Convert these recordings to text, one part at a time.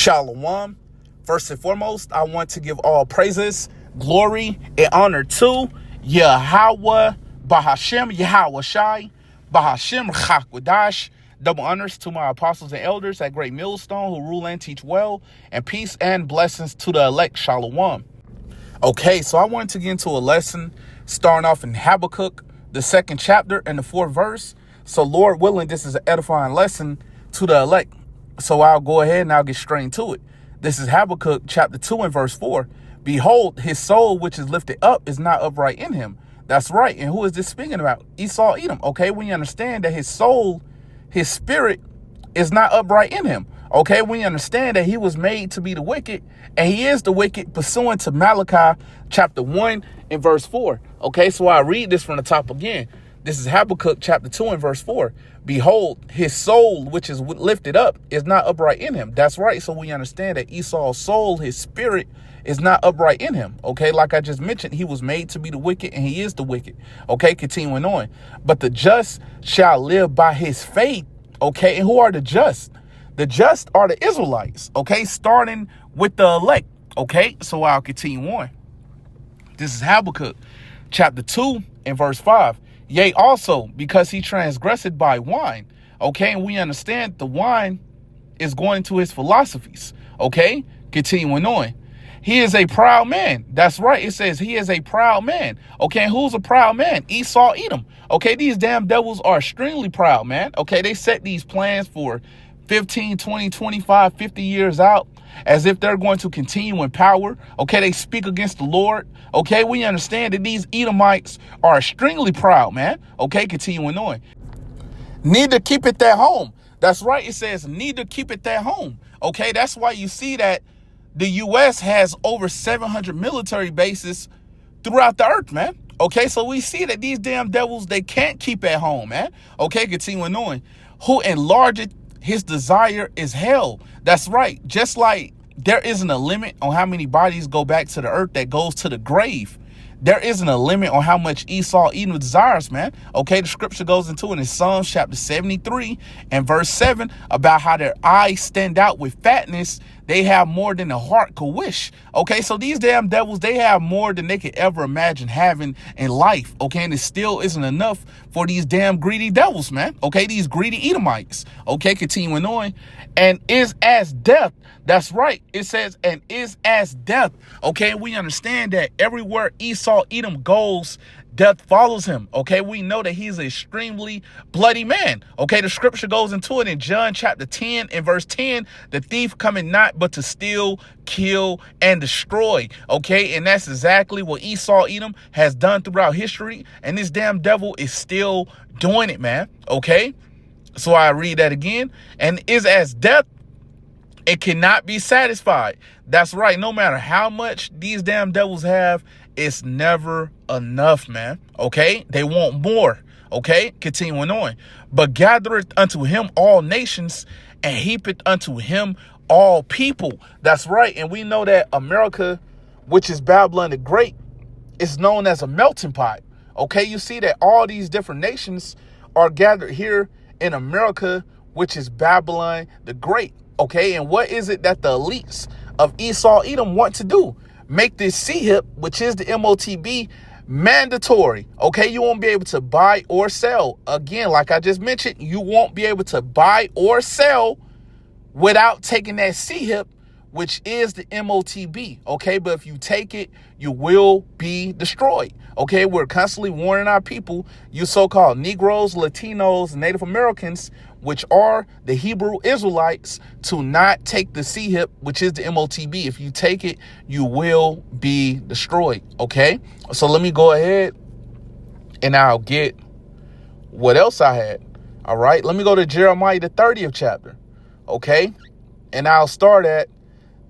Shalom. First and foremost, I want to give all praises, glory, and honor to Yahweh, Bahashem, Yahweh Shai, Bahashem, Chakwadash. Double honors to my apostles and elders at Great Millstone who rule and teach well, and peace and blessings to the elect. Shalom. Okay, so I wanted to get into a lesson starting off in Habakkuk, the 2nd chapter and the 4th verse. So Lord willing, this is an edifying lesson to the elect. So I'll go ahead and I'll get straight into it. This is Habakkuk chapter 2 and verse 4. Behold, his soul which is lifted up is not upright in him. That's right. And who is this speaking about? Esau, Edom. Okay, we understand that his soul, his spirit is not upright in him. Okay, we understand that he was made to be the wicked, and he is the wicked pursuant to Malachi chapter 1 and verse 4. Okay, so I read this from the top again. This is Habakkuk chapter 2 and verse 4. Behold, his soul, which is lifted up, is not upright in him. That's right. So we understand that Esau's soul, his spirit, is not upright in him. Okay, like I just mentioned, he was made to be the wicked, and he is the wicked. Okay, continuing on. But the just shall live by his faith. Okay, and who are the just? The just are the Israelites. Okay, starting with the elect. Okay, so I'll continue on. This is Habakkuk chapter 2 and verse 5. Yea, also, because he transgressed by wine. Okay, and we understand the wine is going to his philosophies. Okay, continuing on. He is a proud man. That's right. It says he is a proud man. Okay, and who's a proud man? Esau, Edom. Okay, these damn devils are extremely proud, man. Okay, they set these plans for 15, 20, 25, 50 years out as if they're going to continue in power. Okay, they speak against the Lord. Okay, we understand that these Edomites are extremely proud, man. Okay, continuing on. Neither keep it at home. That's right. It says neither keep it at home. Okay, that's why you see that the U.S. has over 700 military bases throughout the earth, man. Okay, so we see that these damn devils, they can't keep at home, man. Okay, continuing on. Who enlargeth his desire is hell. That's right. Just like there isn't a limit on how many bodies go back to the earth that goes to the grave, there isn't a limit on how much Esau Edom desires, man. Okay, the scripture goes into it in Psalms chapter 73 and verse 7 about how their eyes stand out with fatness. They have more than the heart could wish. Okay, so these damn devils, they have more than they could ever imagine having in life. Okay, and it still isn't enough for these damn greedy devils, man. Okay, these greedy Edomites. Okay, continuing on. And is as death. That's right. It says, and is as death. Okay, we understand that everywhere Esau Edom goes, death follows him. Okay, we know that he's an extremely bloody man. Okay, the scripture goes into it in John chapter 10 and verse 10. The thief cometh not but to steal, kill, and destroy. Okay, and that's exactly what Esau Edom has done throughout history. And this damn devil is still doing it, man. Okay, so I read that again. And is as death. It cannot be satisfied. That's right. No matter how much these damn devils have, it's never enough, man. Okay, they want more. Okay, continuing on. But gathereth unto him all nations, and heapeth unto him all people. That's right. And we know that America, which is Babylon the Great, is known as a melting pot. Okay, you see that all these different nations are gathered here in America, which is Babylon the Great. Okay, and what is it that the elites of Esau Edom want to do? Make this CHIP, which is the MOTB, mandatory. Okay, you won't be able to buy or sell. Again, like I just mentioned, you won't be able to buy or sell without taking that CHIP, which is the MOTB. Okay, but if you take it, you will be destroyed. Okay, we're constantly warning our people, you so-called Negroes, Latinos, Native Americans, which are the Hebrew Israelites, to not take the CHIP, which is the MOTB. If you take it, you will be destroyed. Okay, so let me go ahead and I'll get what else I had. All right, let me go to Jeremiah, the 30th chapter. Okay, and I'll start at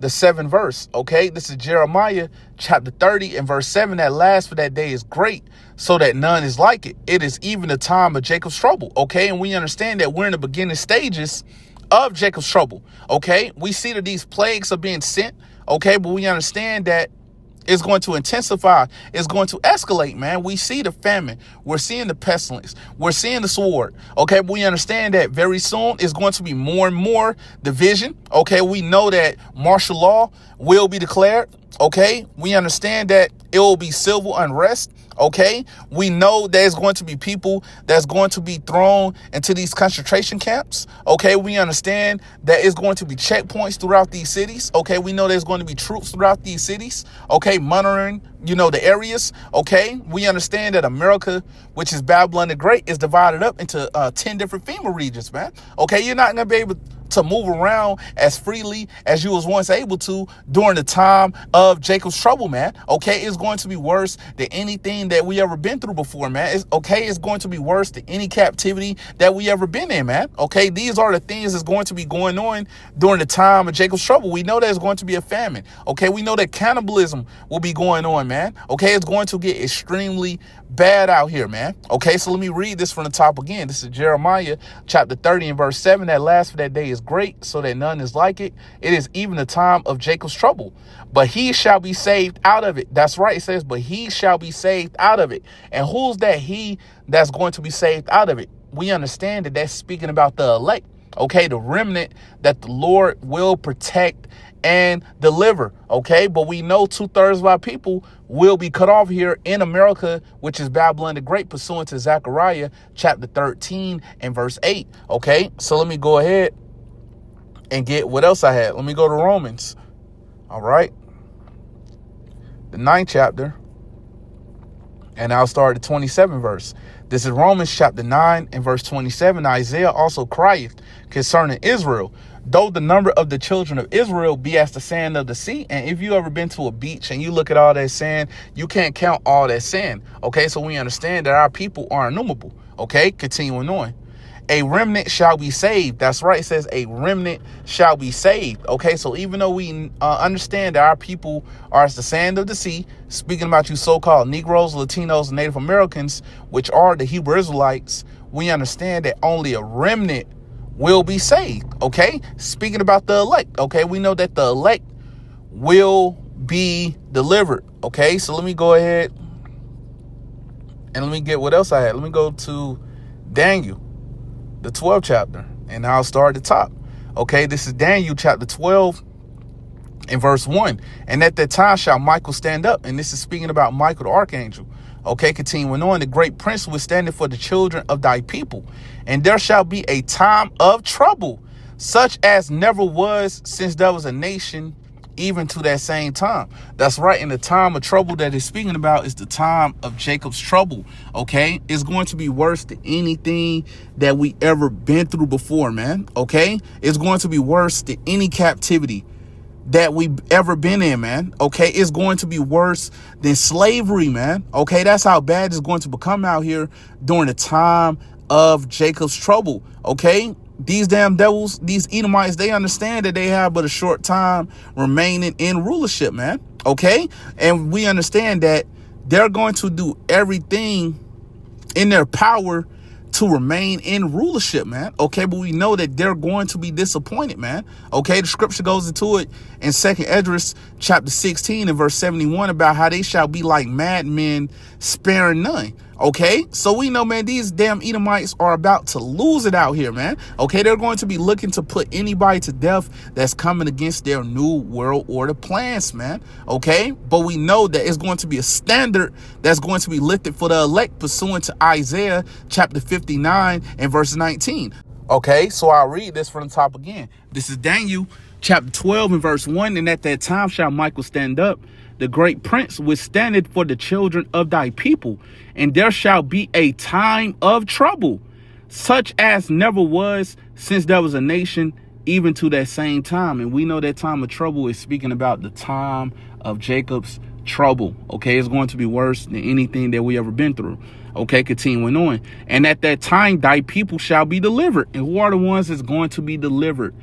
the 7th verse. Okay, this is Jeremiah chapter 30 and verse 7. That last for that day is great, so that none is like it. It is even the time of Jacob's trouble. Okay, and we understand that we're in the beginning stages of Jacob's trouble. Okay, we see that these plagues are being sent. Okay, but we understand that It's going to intensify. It's going to escalate, man. We see the famine. We're seeing the pestilence. We're seeing the sword. Okay, we understand that very soon it's going to be more and more division. Okay, we know that martial law will be declared. Okay, we understand that it will be civil unrest. Okay, we know there's going to be people that's going to be thrown into these concentration camps. Okay, we understand that it's going to be checkpoints throughout these cities. Okay, we know there's going to be troops throughout these cities. Okay, monitoring, the areas. Okay, we understand that America, which is Babylon the Great, is divided up into 10 different FEMA regions, man. Okay, you're not going to be able to move around as freely as you was once able to during the time of Jacob's trouble, man. Okay, it's going to be worse than anything that we ever been through before, man. It's going to be worse than any captivity that we ever been in, man. Okay, these are the things that's going to be going on during the time of Jacob's trouble. We know there's going to be a famine. Okay, we know that cannibalism will be going on, man. Okay, it's going to get extremely bad out here, man. Okay, so let me read this from the top again. This is Jeremiah chapter 30 and verse 7. That last for that day is great, so that none is like it. It is even the time of Jacob's trouble, but he shall be saved out of it. That's right. It says, but he shall be saved out of it. And who's that he that's going to be saved out of it? We understand that that's speaking about the elect. Okay, the remnant that the Lord will protect and deliver. Okay, but we know 2/3 of our people will be cut off here in America, which is Babylon the Great, pursuant to Zechariah chapter 13 and verse 8. Okay, so let me go ahead and get what else I had. Let me go to Romans. All right, the 9th chapter, and I'll start at the 27th verse. This is Romans chapter 9 and verse 27. Isaiah also crieth concerning Israel, though the number of the children of Israel be as the sand of the sea. And if you ever been to a beach and you look at all that sand, you can't count all that sand. Okay, so we understand that our people are innumerable. Okay, continuing on. A remnant shall be saved. That's right. It says a remnant shall be saved. Okay, so even though we understand that our people are as the sand of the sea, speaking about you so-called Negroes, Latinos, and Native Americans, which are the Hebrew Israelites, we understand that only a remnant will be saved. Okay, speaking about the elect. Okay, we know that the elect will be delivered. Okay, so let me go ahead and let me get what else I had. Let me go to Daniel, the 12th chapter, and I'll start at the top. Okay, this is Daniel chapter 12 and verse 1. And at that time shall Michael stand up. And this is speaking about Michael the archangel. Okay, continuing on, the great prince was standing for the children of thy people. And there shall be a time of trouble, such as never was since there was a nation, even to that same time. That's right. In the time of trouble that it's speaking about is the time of Jacob's trouble. Okay, it's going to be worse than anything that we ever been through before, man. Okay, it's going to be worse than any captivity that we've ever been in, man. Okay, it's going to be worse than slavery, man. Okay, that's how bad it's going to become out here during the time of Jacob's trouble. Okay, these damn devils, these Edomites, they understand that they have but a short time remaining in rulership, man. Okay, and we understand that they're going to do everything in their power to remain in rulership, man. Okay, but we know that they're going to be disappointed, man. Okay, the scripture goes into it in 2nd Esdras chapter 16 and verse 71 about how they shall be like madmen, sparing none. Okay, so we know, man, these damn Edomites are about to lose it out here, man. Okay, they're going to be looking to put anybody to death that's coming against their new world order plans, man. Okay, but we know that it's going to be a standard that's going to be lifted for the elect, pursuant to Isaiah chapter 59 and verse 19. Okay, so I'll read this from the top again. This is Daniel chapter 12 and verse 1. And at that time shall Michael stand up, the great prince, which standeth for the children of thy people. And there shall be a time of trouble, such as never was since there was a nation, even to that same time. And we know that time of trouble is speaking about the time of Jacob's trouble. Okay, it's going to be worse than anything that we ever been through. Okay, continuing on. And at that time thy people shall be delivered. And who are the ones that's going to be delivered?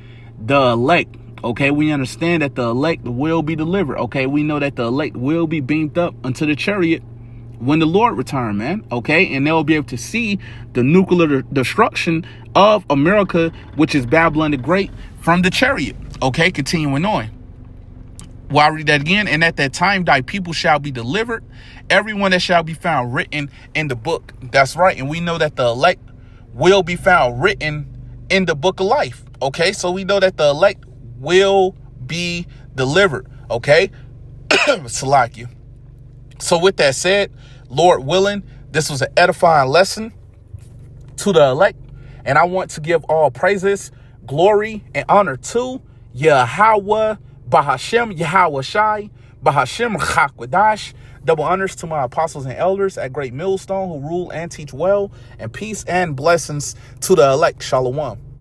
The elect. Okay, we understand that the elect will be delivered. Okay, we know that the elect will be beamed up unto the chariot when the Lord return, man. Okay, and they'll be able to see the nuclear destruction of America, which is Babylon the Great, from the chariot. Okay, continuing on. Well, I'll read that again. And at that time, thy people shall be delivered, everyone that shall be found written in the book. That's right. And we know that the elect will be found written in the book of life. Okay, so we know that the elect will be delivered. Okay, Salakia. So with that said, Lord willing, this was an edifying lesson to the elect. And I want to give all praises, glory, and honor to Yahweh, Bahashem, Yahweh Shai, Bahashem, Chakwadash. Double honors to my apostles and elders at Great Millstone who rule and teach well, and peace and blessings to the elect. Shalom.